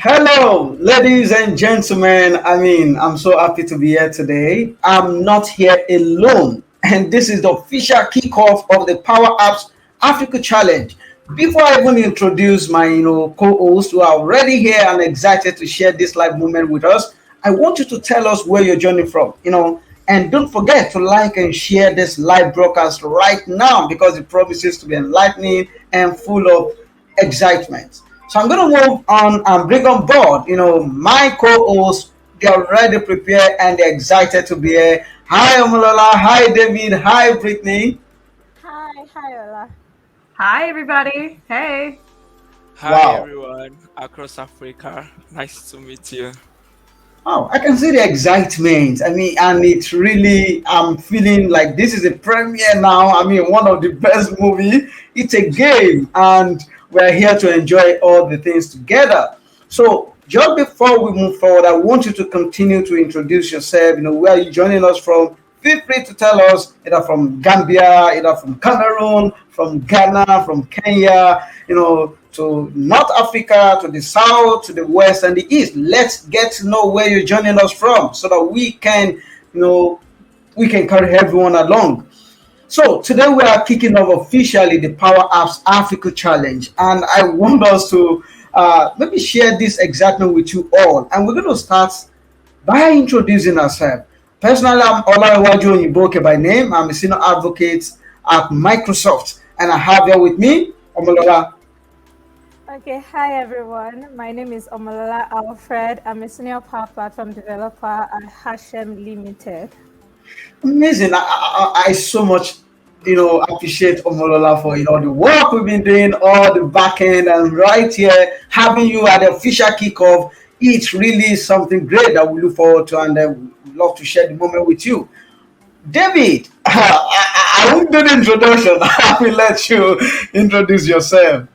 Hello, ladies and gentlemen. I'm so happy to be here today. I'm not here alone, and this is the official kickoff of the Power Apps Africa Challenge. Before I even introduce my co-hosts who are already here and excited to share this live moment with us, I want you to tell us where you're joining from. And don't forget to like and share this live broadcast right now because it promises to be enlightening and full of excitement. So I'm going to move on and bring on board, my co-hosts. They're already prepared and they're excited to be here. Hi, Omolola. Hi, David. Hi, Brittany. Hi, Ola. Hi, everybody. Hey. Hi Wow. everyone across Africa. Nice to meet you. Oh, I can see the excitement. And it's really, I'm feeling like this is a premiere now. One of the best movie. It's a game, and we're here to enjoy all the things together. So, just before we move forward, I want you to continue to introduce yourself. Where are you joining us from? Feel free to tell us either from Gambia, either from Cameroon, from Ghana, from Kenya, to North Africa, to the south, to the west, and the east. Let's get to know where you're joining us from so that you know, we can carry everyone along. So today we are kicking off officially the Power Apps Africa Challenge, and I want us to maybe share this excitement with you all. And we're going to start by introducing ourselves. Personally, I'm Olawaju Onyiboke by name. I'm a senior advocate at Microsoft, and I have here with me Omolola. Okay, hi everyone. My name is Omalola Alfred. I'm a senior Power Platform developer at Hashem Limited. Amazing. I so much appreciate Omolola for the work we've been doing, all the back end, and right here having you at the official kickoff. It's really something great that we look forward to, and we love to share the moment with you. David, I won't do the introduction. I will let you introduce yourself.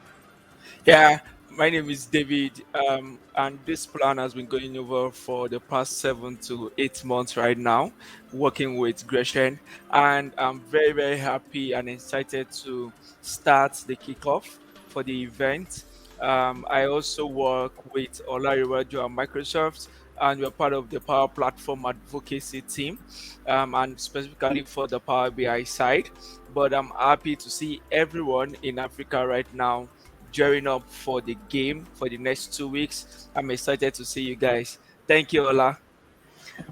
Yeah, my name is David, and this plan has been going over for the past 7 to 8 months right now, working with Gretchen, and I'm very, very happy and excited to start the kickoff for the event. I also work with Olariwaju and Microsoft, and we're part of the Power Platform Advocacy team, and specifically for the Power BI side. But I'm happy to see everyone in Africa right now gearing up for the game for the next 2 weeks. I'm excited to see you guys. Thank you, Ola.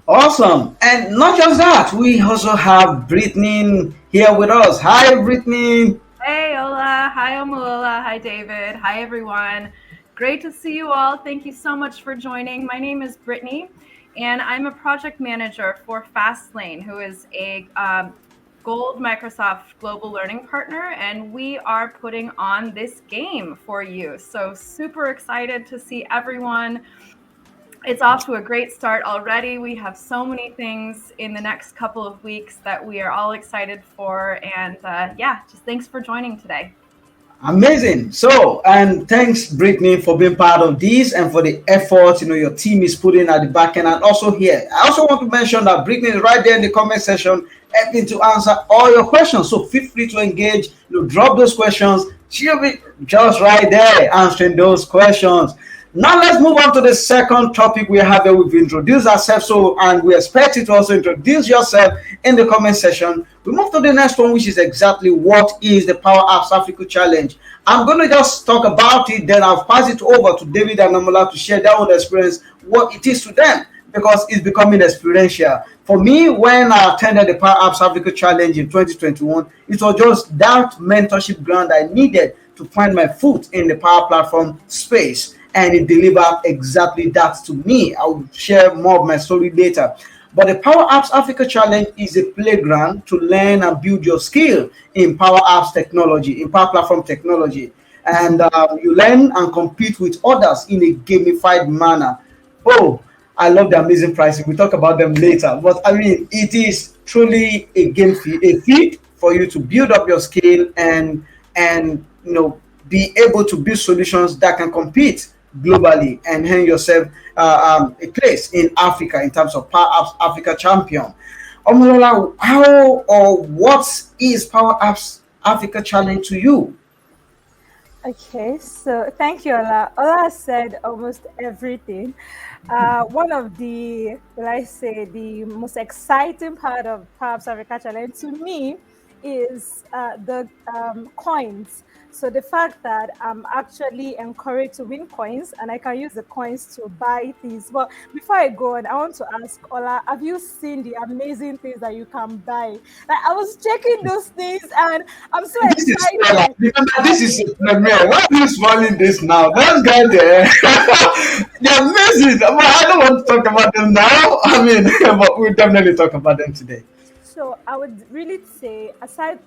Awesome. And not just that, we also have Brittany here with us. Hi, Brittany. Hey, Ola. Hi, Omola. Hi, David. Hi, everyone. Great to see you all. Thank you so much for joining. My name is Brittany, and I'm a project manager for Fastlane, who is a Gold Microsoft Global Learning Partner, and we are putting on this game for you. So super excited to see everyone. It's off to a great start already. We have so many things in the next couple of weeks that we are all excited for. And yeah, just thanks for joining today. Amazing. So, and thanks, Brittany, for being part of this and for the effort your team is putting at the back end and also here. I also want to mention that Brittany is right there in the comment section, helping to answer all your questions. So feel free to engage. Drop those questions. She'll be just right there answering those questions. Now let's move on to the second topic we have here. We've introduced ourselves, so and we expect you to also introduce yourself in the comment section. We move to the next one, which is exactly what is the Power Apps Africa Challenge. I'm going to just talk about it, then I'll pass it over to David and Namola to share their own experience, what it is to them, because it's becoming experiential. For me, when I attended the Power Apps Africa Challenge in 2021, it was just that mentorship ground I needed to find my foot in the Power Platform space, and it delivered exactly that to me. I will share more of my story later. But the Power Apps Africa Challenge is a playground to learn and build your skill in Power Apps technology, in Power Platform technology. And you learn and compete with others in a gamified manner. Oh, I love the amazing pricing. We'll talk about them later. But it is truly a game feed, a feed for you to build up your skill and be able to build solutions that can compete globally and earn yourself a place in Africa in terms of Power Apps Africa champion. Omolola, how or what is Power Apps Africa Challenge to you? Okay, so thank you, Ola. Ola said almost everything. One of the, will I say, the most exciting part of Perhaps Africa Challenge to me is the coins. So the fact that I'm actually encouraged to win coins and I can use the coins to buy things. But before I go on, I want to ask Ola, have you seen the amazing things that you can buy? Like I was checking those things and I'm so This is Stella. excited. Remember, And this I'm is Premier. Why are you smiling this now? Those guys there, they're amazing. But I don't want to talk about them now. I mean, but we'll definitely talk about them today. So I would really say, aside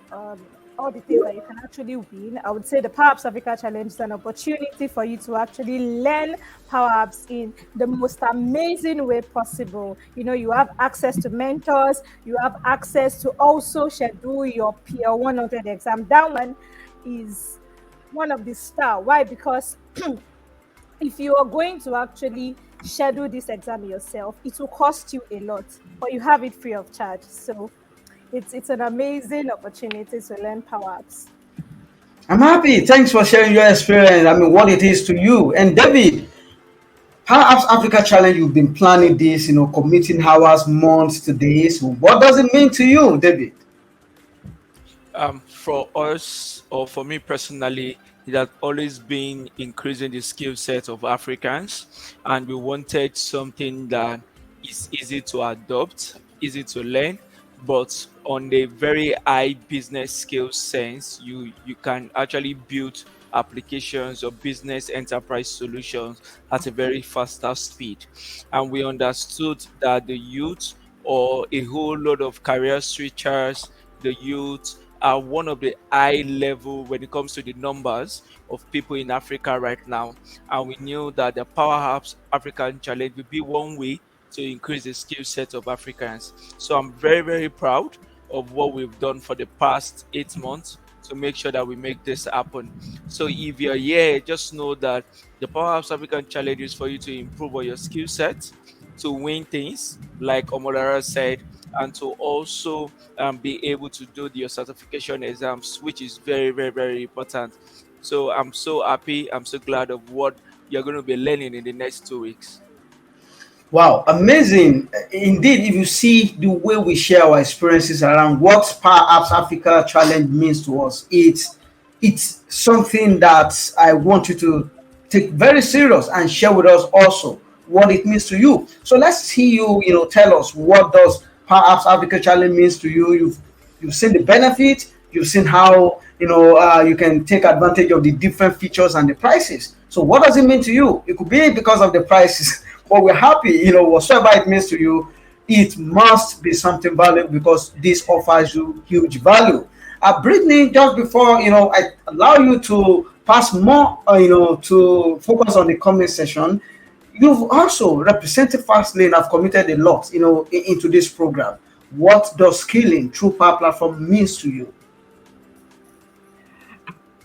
all the things that you can actually win, I would say the Power Apps Africa Challenge is an opportunity for you to actually learn Power Apps in the most amazing way possible. You know, you have access to mentors, you have access to also schedule your Peer 100 exam. That one is one of the star. Why? Because if you are going to actually schedule this exam yourself, it will cost you a lot, but you have it free of charge. So it's an amazing opportunity to learn Power Apps. I'm happy. Thanks for sharing your experience. I mean, what it is to you. And David, how Africa Challenge, you've been planning this, committing hours, months to this. What does it mean to you, David? For us, or for me personally, it has always been increasing the skill set of Africans, and we wanted something that is easy to adopt, easy to learn, but on a very high business skill sense, you can actually build applications or business enterprise solutions at a very faster speed. And we understood that the youth, or a whole lot of career switchers, the youth are one of the high level when it comes to the numbers of people in Africa right now. And we knew that the Powerhouse African Challenge would be one way to increase the skill set of Africans. So I'm very, very proud of what we've done for the past 8 months to make sure that we make this happen. So if you're here, just know that the Powerhouse African Challenge is for you to improve on your skill set, to win things, like Omolara said, and to also be able to do your certification exams, which is very, very, very important. So I'm so happy. I'm so glad of what you're going to be learning in the next 2 weeks. Wow, amazing. Indeed, if you see the way we share our experiences around what Power Apps Africa Challenge means to us, it's something that I want you to take very serious and share with us also what it means to you. So let's see you, tell us what does Power Apps Africa Challenge means to you. You've seen the benefit, you've seen how you can take advantage of the different features and the prices. So what does it mean to you? It could be because of the prices, but we're happy, whatsoever it means to you, it must be something valuable because this offers you huge value. Brittany, just before I allow you to pass more, to focus on the comment section, you've also represented Fastlane, have committed a lot, into this program. What does skilling through Power Platform means to you?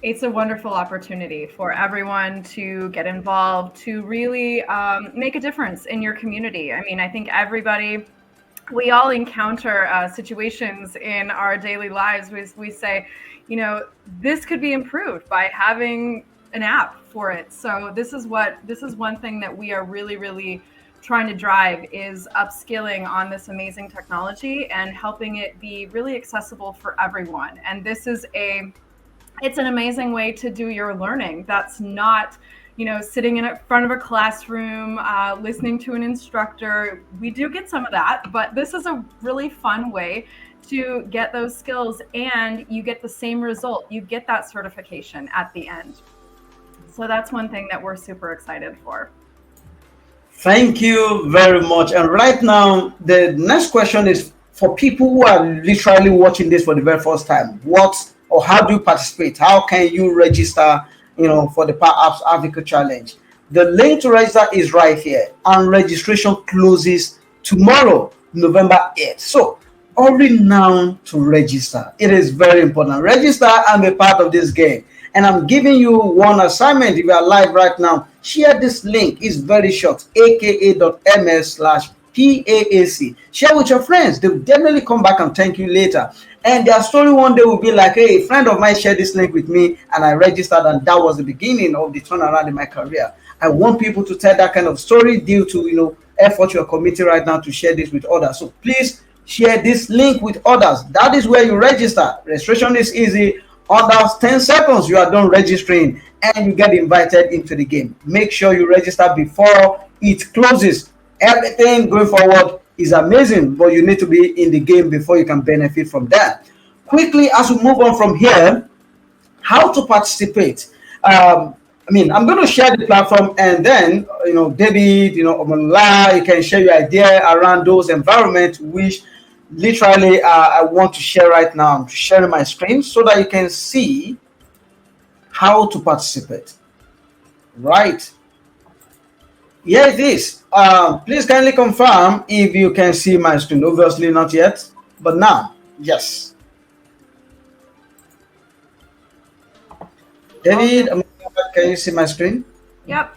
It's a wonderful opportunity for everyone to get involved, to really make a difference in your community. I mean, I think we all encounter situations in our daily lives. We say, this could be improved by having an app for it. So this is one thing that we are really, really trying to drive, is upskilling on this amazing technology and helping it be really accessible for everyone. And it's an amazing way to do your learning. That's not, sitting in front of a classroom, listening to an instructor. We do get some of that, but this is a really fun way to get those skills, and you get the same result. You get that certification at the end. So that's one thing that we're super excited for. Thank you very much. And right now, the next question is for people who are literally watching this for the very first time. What or how do you participate? How can you register, for the Power Apps Africa Challenge? The link to register is right here, and registration closes tomorrow, November 8th. So hurry now to register. It is very important. Register and be part of this game. And I'm giving you one assignment. If you are live right now, share this link. It's very short, aka.ms/PAAC. Share with your friends. They'll definitely come back and thank you later. And their story one day will be like, hey, a friend of mine shared this link with me and I registered, and that was the beginning of the turnaround in my career. I want people to tell that kind of story due to effort you're committing right now to share this with others. So please share this link with others. That is where you register. Registration is easy. Under 10 seconds, you are done registering and you get invited into the game. Make sure you register before it closes. Everything going forward is amazing, but you need to be in the game before you can benefit from that. Quickly, as we move on from here, how to participate. I'm going to share the platform, and then David, Omola, you can share your idea around those environments, which literally I want to share right now. I'm sharing my screen so that you can see how to participate. Right. Here it is. Please kindly confirm if you can see my screen. Obviously not yet, but now, yes. David, can you see my screen? Yep.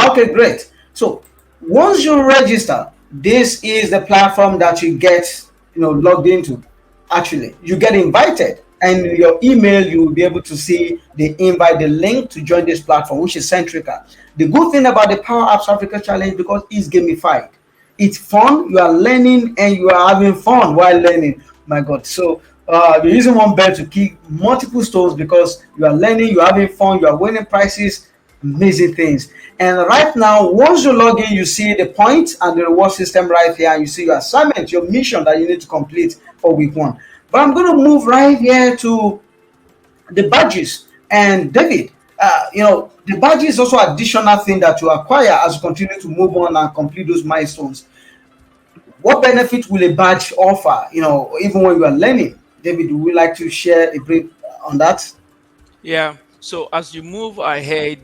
Okay, great. So once you register, this is the platform that you get logged into. Actually, you get invited, and in your email you will be able to see the invite, the link to join this platform, which is Centrica. The good thing about the Power Apps Africa Challenge, because it's gamified, it's fun. You are learning and you are having fun while learning. My God. So you're using one bell to kick multiple stones, because you are learning, you're having fun, you are winning prizes, amazing things. And right now, once you log in, you see the points and the reward system right here, and you see your assignment, your mission that you need to complete for week 1. But I'm going to move right here to the badges. And David, the badge is also additional thing that you acquire as you continue to move on and complete those milestones. What benefit will a badge offer, even when you are learning? David, would you like to share a brief on that? Yeah. So as you move ahead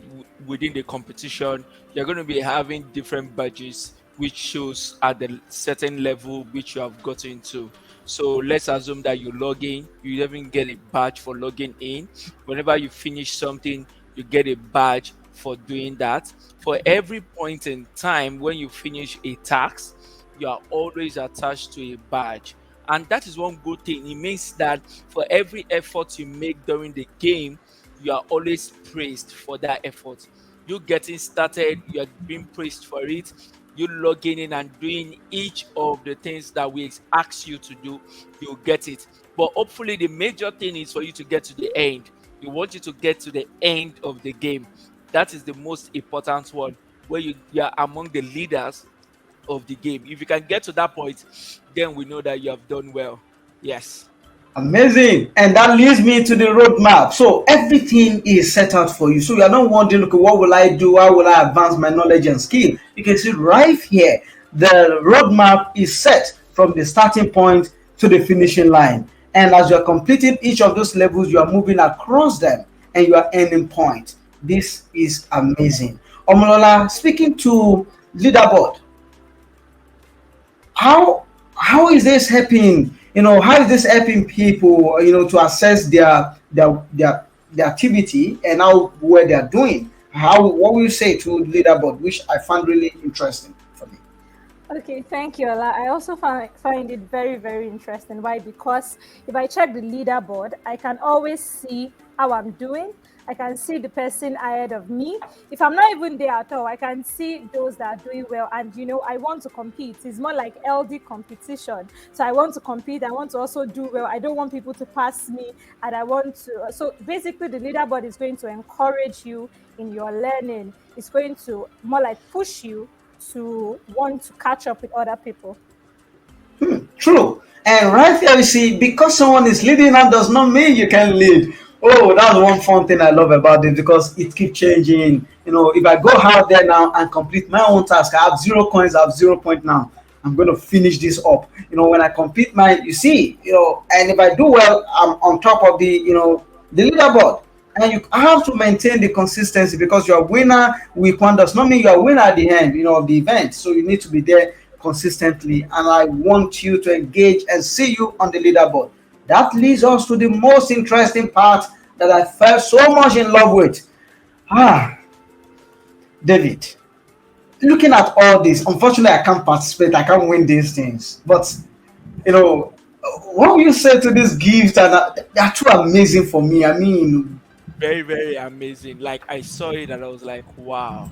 within the competition, you're going to be having different badges which shows at the certain level which you have gotten to. So let's assume that you log in, you even get a badge for logging in. Whenever you finish something, you get a badge for doing that. For every point in time when you finish a task, you are always attached to a badge. And that is one good thing. It means that for every effort you make during the game, you are always praised for that effort. You getting started, you are being praised for it. You logging in and doing each of the things that we ask you to do, you'll get it. But hopefully, the major thing is for you to get to the end. We want you to get to the end of the game. That is the most important one, where you are among the leaders of the game. If you can get to that point, then we know that you have done well. Yes. Amazing. And that leads me to the roadmap. So everything is set out for you. So you are not wondering, okay, what will I do? How will I advance my knowledge and skill? You can see right here, the roadmap is set from the starting point to the finishing line. And as you are completing each of those levels, you are moving across them and you are earning points. This is amazing. Omolola, speaking to leaderboard, how is this helping? How is this helping people, to assess their activity and where they are doing? What will you say to leaderboard, which I found really interesting for me? Okay, thank you, Ola. I also find it very, very interesting. Why? Because if I check the leaderboard, I can always see how I'm doing. I can see the person ahead of me. If I'm not even there at all, I can see those that are doing well. And, I want to compete. It's more like LD competition. So I want to compete. I want to also do well. I don't want people to pass me. And I want to. So basically, the leaderboard is going to encourage you in your learning. It's going to more like push you to want to catch up with other people. True. And right here you see, because someone is leading, that does not mean you can lead. Oh, that's one fun thing I love about it, because it keeps changing. If I go out there now and complete my own task, I have 0 coins, I have 0 point now. I'm going to finish this up. When I complete mine, you see, and if I do well, I'm on top of the leaderboard. And you have to maintain the consistency, because you're a winner week 1 does not mean you're a winner at the end, of the event. So you need to be there consistently. And I want you to engage and see you on the leaderboard. That leads us to the most interesting part that I fell so much in love with. David, looking at all this, unfortunately, I can't participate. I can't win these things. But, what will you say to this gift? And they're too amazing for me. I mean, Very, very amazing. Like I saw it and I was like, wow.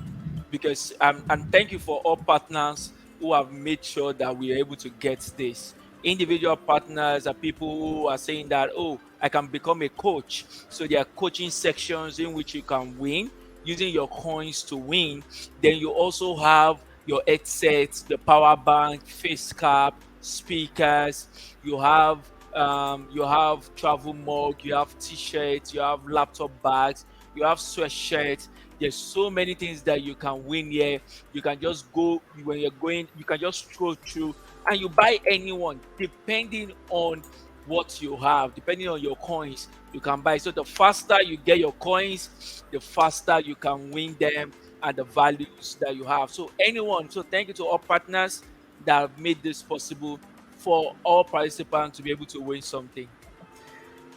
Because and thank you for all partners who have made sure that we are able to get this. Individual partners are people who are saying that, oh, I can become a coach. So there are coaching sections in which you can win using your coins to win. Then you also have your headsets, the power bank, face cap, speakers. You have travel mug, you have t-shirts, you have laptop bags, you have sweatshirts. There's so many things that you can win here. You can just go when you're going, you can just scroll through and you buy anyone depending on what you have, depending on your coins, you can buy. So the faster you get your coins, the faster you can win them and the values that you have. So anyone, so thank you to all partners that have made this possible for all participants to be able to win something.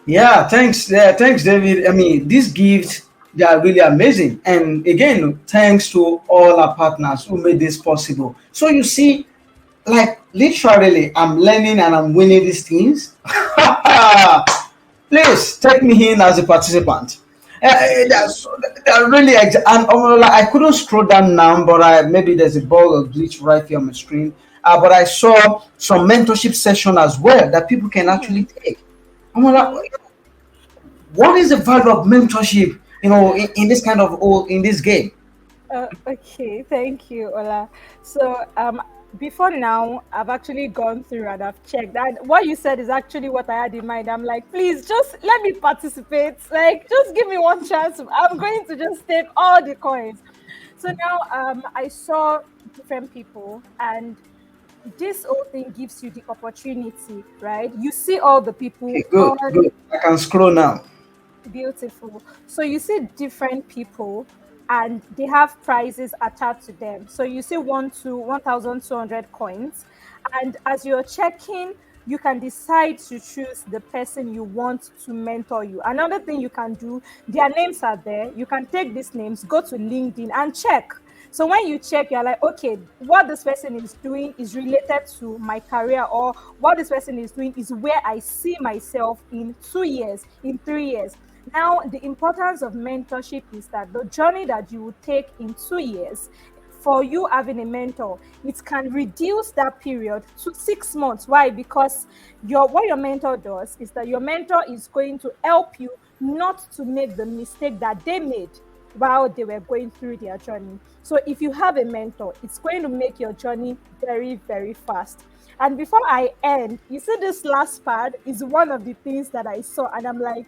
yeah, thanks. Yeah, thanks, David. I mean, these gifts, they are really amazing. And again, thanks to all our partners who made this possible. So you see, like literally, I'm learning and I'm winning these things. Please take me in as a participant. They're really and like, I couldn't scroll down now, but maybe there's a bug or glitch right here on my screen. But I saw some mentorship session as well that people can actually take. I'm like, what is the value of mentorship? In this kind of in this game. Okay, thank you, Ola. So, before now, I've actually gone through and I've checked. And what you said is actually what I had in mind. I'm like, please, just let me participate. Like, just give me one chance. I'm going to just take all the coins. So now, I saw different people, and this whole thing gives you the opportunity, right? You see all the people, Okay, good, good. I can scroll now. beautiful. So you see different people and they have prizes attached to them. So you see 1,200 coins. And as you're checking, you can decide to choose the person you want to mentor you. Another thing you can do, their names are there. You can take these names, go to LinkedIn and check. So when you check, you're like, okay, what this person is doing is related to my career, or what this person is doing is where I see myself in 2 years, in 3 years. Now, the importance of mentorship is that the journey that you will take in 2 years, for you having a mentor, it can reduce that period to 6 months. Why? Because what your mentor does is that your mentor is going to help you not to make the mistake that they made while they were going through their journey. So if you have a mentor, it's going to make your journey very, very fast. And before I end, you see this last part is one of the things that I saw, and I'm like,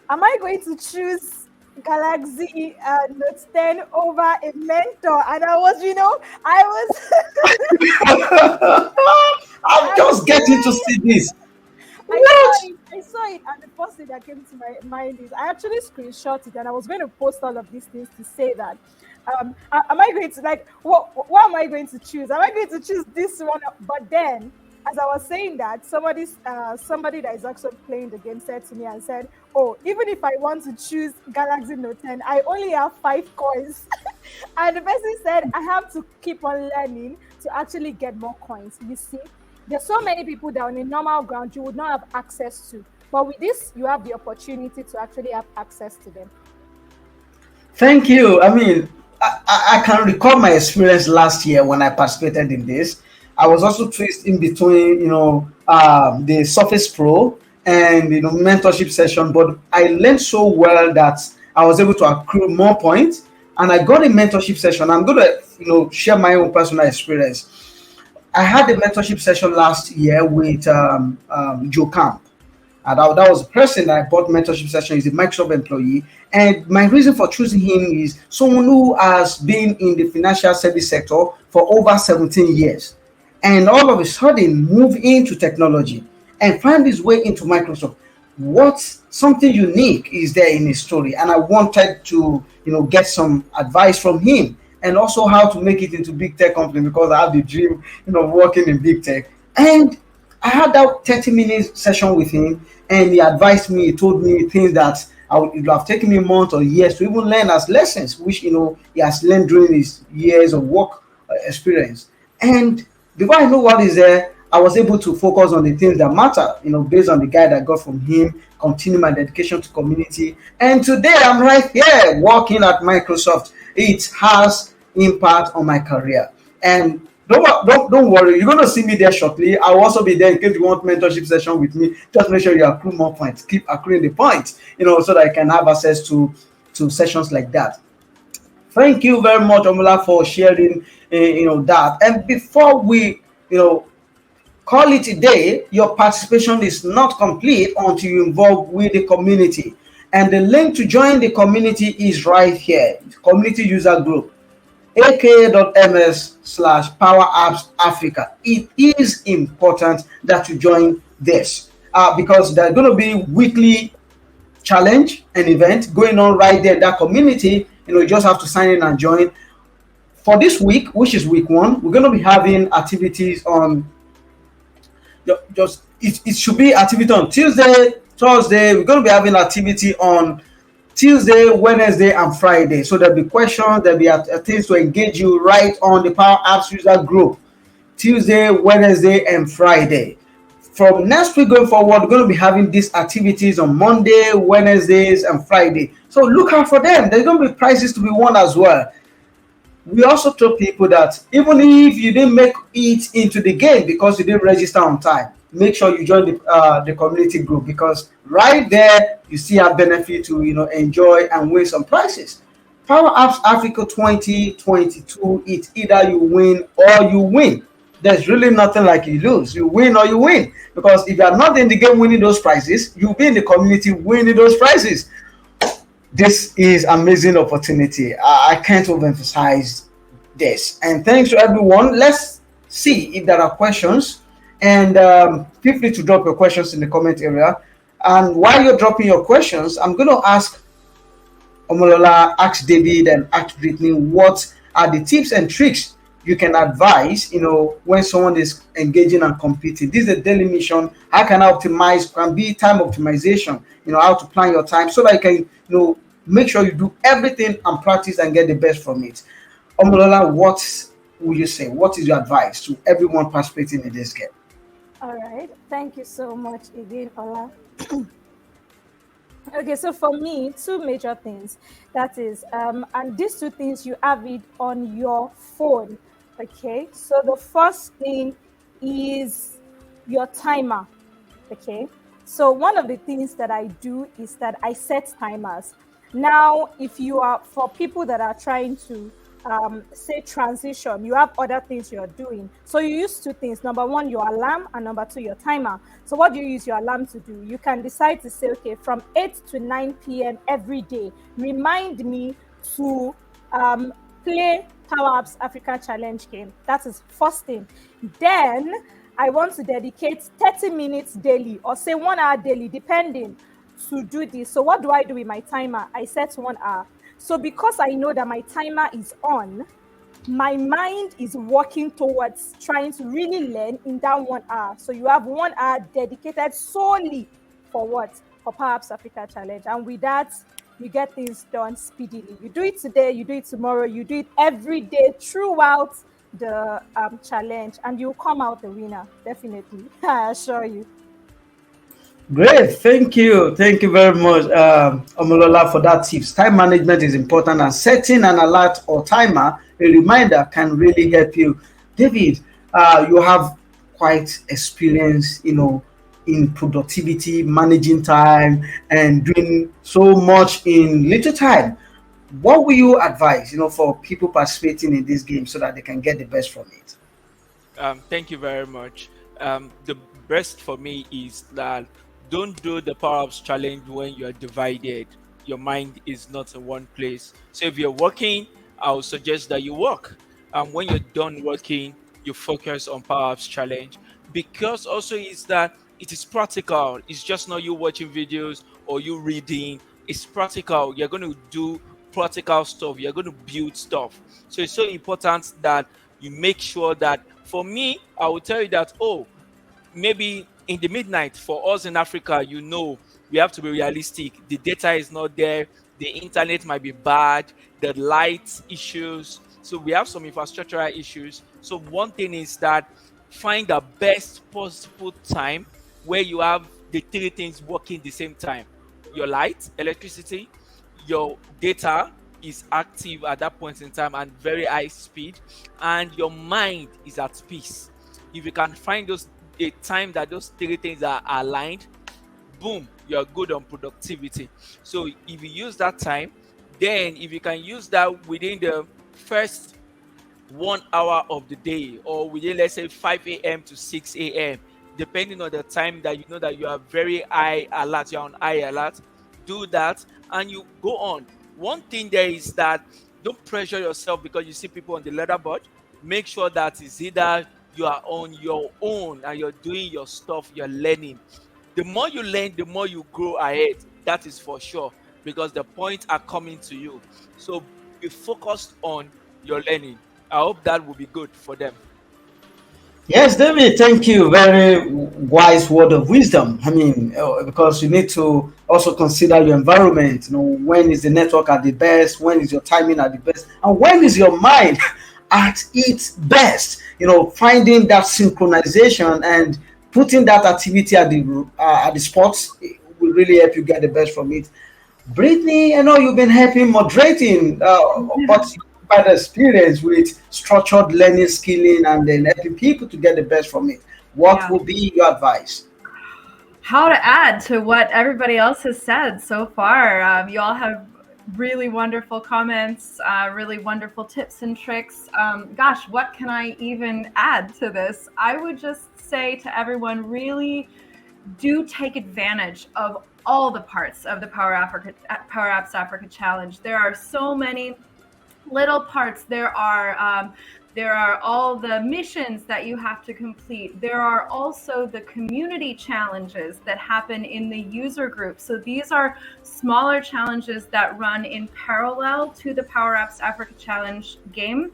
am I going to choose Galaxy Note 10 over a mentor? And I was, I was, I'm just getting to see this. I What? saw it. I saw it, and the first thing that came to my mind is I actually screenshot it, and I was going to post all of these things to say that. Am I going to like what am I going to choose? Am I going to choose this one? But then, as I was saying that, somebody that is also playing the game said to me and said, "Oh, even if I want to choose Galaxy Note 10, I only have 5 coins." And the person said, "I have to keep on learning to actually get more coins." You see, there's so many people that on a normal ground you would not have access to, but with this, you have the opportunity to actually have access to them. Thank you. I mean, I can recall my experience last year when I participated in this. I was also twist in between, the Surface Pro and mentorship session, but I learned so well that I was able to accrue more points, and I got a mentorship session. I'm going to share my own personal experience. I had a mentorship session last year with Joe Camp. And that was the person that I bought mentorship session. He's a Microsoft employee. And my reason for choosing him is someone who has been in the financial service sector for over 17 years. And all of a sudden move into technology and find his way into Microsoft. What something unique is there in his story? And I wanted to, get some advice from him, and also how to make it into big tech company, because I have the dream, of working in big tech. And I had that 30 minute session with him, and he advised me, he told me things that it would have taken me months or years to even learn as lessons, which he has learned during his years of work experience. And before I know what is there, I was able to focus on the things that matter, based on the guide I got from him, continue my dedication to community. And today I'm right here working at Microsoft. It has impact on my career. And don't worry, you're gonna see me there shortly. I'll also be there in case you want mentorship session with me. Just make sure you accrue more points. Keep accruing the points, so that I can have access to sessions like that. Thank you very much, Omula, for sharing, that. And before we, call it a day, your participation is not complete until you involve with the community. And the link to join the community is right here. Community user group, aka.ms/Power Apps Africa. It is important that you join this because there's going to be weekly challenge and event going on right there in that community. You just have to sign in and join. For this week, which is week 1, we're going to be having activities on it should be activity on Tuesday, Thursday. We're going to be having activity on Tuesday, Wednesday, and Friday. So there'll be questions, there'll be things to engage you right on the Power Apps user group. Tuesday, Wednesday, and Friday. From next week going forward, we're going to be having these activities on Monday, Wednesdays, and Friday. So look out for them. There's going to be prizes to be won as well. We also told people that even if you didn't make it into the game because you didn't register on time, make sure you join the community group, because right there you see a benefit to enjoy and win some prizes. Power Apps Africa 2022, it's either you win or you win. There's really nothing like you lose. You win or you win, because if you are not in the game winning those prizes, you'll be in the community winning those prizes. This is amazing opportunity. I can't overemphasize this. And thanks to everyone. Let's see if there are questions. And feel free to drop your questions in the comment area. And while you're dropping your questions, I'm going to ask Omolola, ask David, and ask Brittany, what are the tips and tricks you can advise, when someone is engaging and competing? This is a daily mission. How can I optimize? Can be time optimization, how to plan your time so that you can, make sure you do everything and practice and get the best from it. Omolola, what would you say? What is your advice to everyone participating in this game? All right. Thank you so much again, Ola. Okay, so for me, 2 major things. That is, and these 2 things, you have it on your phone. Okay, so the first thing is your timer. Okay, so one of the things that I do is that I set timers. Now, if you are, for people that are trying to say transition, you have other things you're doing. So you use 2 things. Number 1, your alarm, and number 2, your timer. So what do you use your alarm to do? You can decide to say, okay, from 8 to 9 p.m. every day, remind me to play Power Apps Africa Challenge game. That is first thing. Then I want to dedicate 30 minutes daily, or say 1 hour daily, depending, to do this. So what do I do with my timer? I set 1 hour. So because I know that my timer is on, my mind is working towards trying to really learn in that 1 hour. So you have 1 hour dedicated solely for what? For Power Apps Africa Challenge. And with that, you get things done speedily. You do it today, you do it tomorrow, you do it every day throughout the challenge, and you'll come out the winner, definitely. I assure you. Great, thank you very much, Omolola, for that tips. Time management is important, and setting an alert or timer, a reminder, can really help you. David, you have quite experience, in productivity, managing time, and doing so much in little time. What will you advise, for people participating in this game so that they can get the best from it? Thank you very much. The best for me is that don't do the Power Ups challenge when you are divided. Your mind is not in one place. So if you're working, I would suggest that you work. And when you're done working, you focus on Power Ups challenge, because also is that it is practical. It's just not you watching videos or you reading. It's practical. You're going to do practical stuff. You're going to build stuff. So it's so important that you make sure that, for me, I will tell you that, maybe in the midnight for us in Africa, we have to be realistic. The data is not there. The internet might be bad. The light issues. So we have some infrastructural issues. So one thing is that find the best possible time where you have the three things working the same time. Your light, electricity, your data is active at that point in time and very high speed, and your mind is at peace. If you can find those a time that those three things are aligned, boom, you're good on productivity. So if you use that time, then if you can use that within the first 1 hour of the day, or within, let's say, 5 a.m. to 6 a.m., depending on the time that you know that you are very high alert, you're on high alert, do that and you go on. One thing there is that don't pressure yourself because you see people on the leaderboard. Make sure that it's either you are on your own and you're doing your stuff, you're learning. The more you learn, the more you grow ahead. That is for sure, because the points are coming to you. So be focused on your learning. I hope that will be good for them. Yes, David, thank you. Very wise word of wisdom. I mean, because you need to also consider your environment. When is the network at the best? When is your timing at the best? And when is your mind at its best? Finding that synchronization and putting that activity at the spots will really help you get the best from it. Brittany, I know you've been helping moderating, but by the experience with structured learning, skilling, and then helping people to get the best from it. What Yeah. would be your advice? How to add to what everybody else has said so far. You all have really wonderful comments, really wonderful tips and tricks. Gosh, what can I even add to this? I would just say to everyone, really do take advantage of all the parts of the Power Apps Africa Challenge. There are so many little parts. There are all the missions that you have to complete. There are also the community challenges that happen in the user group. So these are smaller challenges that run in parallel to the Power Apps Africa Challenge game.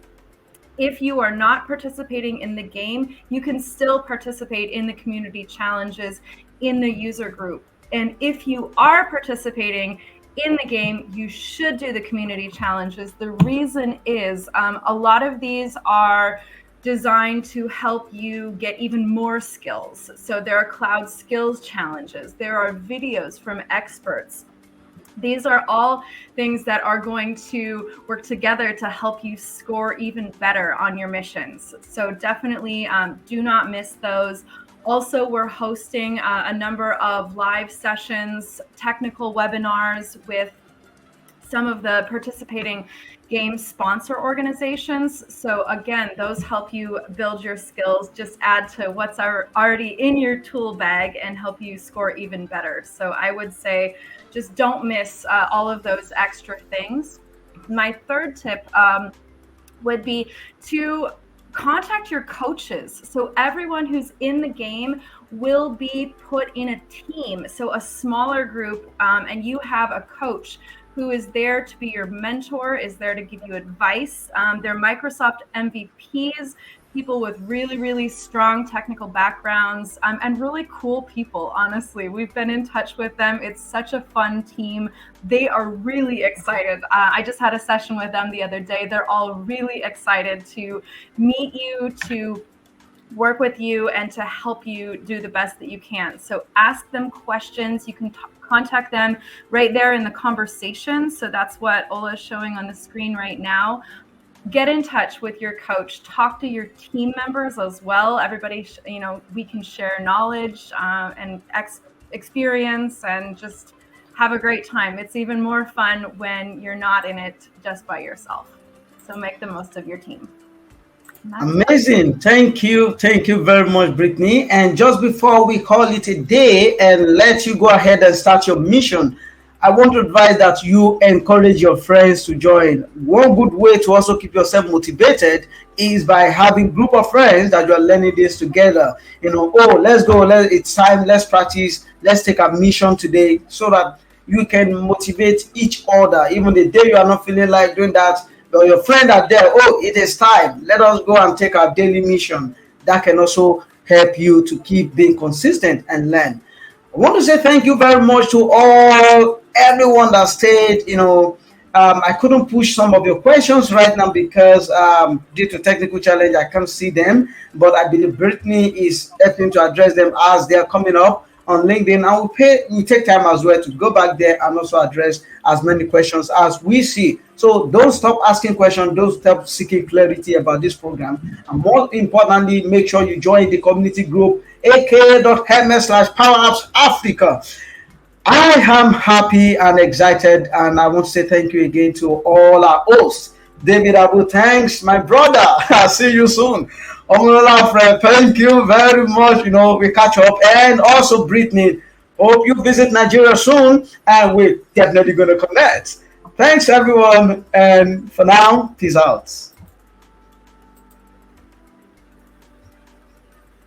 If you are not participating in the game, you can still participate in the community challenges in the user group. And if you are participating in the game, you should do the community challenges. The reason is a lot of these are designed to help you get even more skills. So there are cloud skills challenges. There are videos from experts. These are all things that are going to work together to help you score even better on your missions. So definitely do not miss those. Also, we're hosting a number of live sessions, technical webinars with some of the participating game sponsor organizations. So again, those help you build your skills, just add to what's already in your tool bag and help you score even better. So I would say just don't miss all of those extra things. My third tip would be to contact your coaches. So everyone who's in the game will be put in a team, so a smaller group, and you have a coach who is there to be your mentor, is there to give you advice. They're Microsoft MVPs, people with really, really strong technical backgrounds, and really cool people, honestly. We've been in touch with them. It's such a fun team. They are really excited. I just had a session with them the other day. They're all really excited to meet you, to work with you, and to help you do the best that you can. So ask them questions. You can contact them right there in the conversation. So that's what Ola is showing on the screen right now. Get in touch with your coach. Talk to your team members as well. Everybody, we can share knowledge and experience and just have a great time. It's even more fun when you're not in it just by yourself. So make the most of your team. Amazing. Thank you very much, Brittany. And just before we call it a day and let you go ahead and start your mission, I want to advise that you encourage your friends to join. One good way to also keep yourself motivated is by having a group of friends that you are learning this together. Let's go, it's time, let's practice, let's take a mission today, so that you can motivate each other. Even the day you are not feeling like doing that, but your friend are there, it is time, let us go and take our daily mission. That can also help you to keep being consistent and learn. I want to say thank you very much to everyone that stayed, I couldn't push some of your questions right now because due to technical challenge, I can't see them. But I believe Brittany is helping to address them as they are coming up on LinkedIn. And we take time as well to go back there and also address as many questions as we see. So don't stop asking questions. Don't stop seeking clarity about this program. And more importantly, make sure you join the community group aka.ms/PowerAppsAfrica. I am happy and excited, and I want to say thank you again to all our hosts. David Abu, thanks, my brother. I'll see you soon. Omola, friend, thank you very much. We catch up. And also, Brittany, hope you visit Nigeria soon, and we're definitely going to connect. Thanks, everyone. And for now, peace out.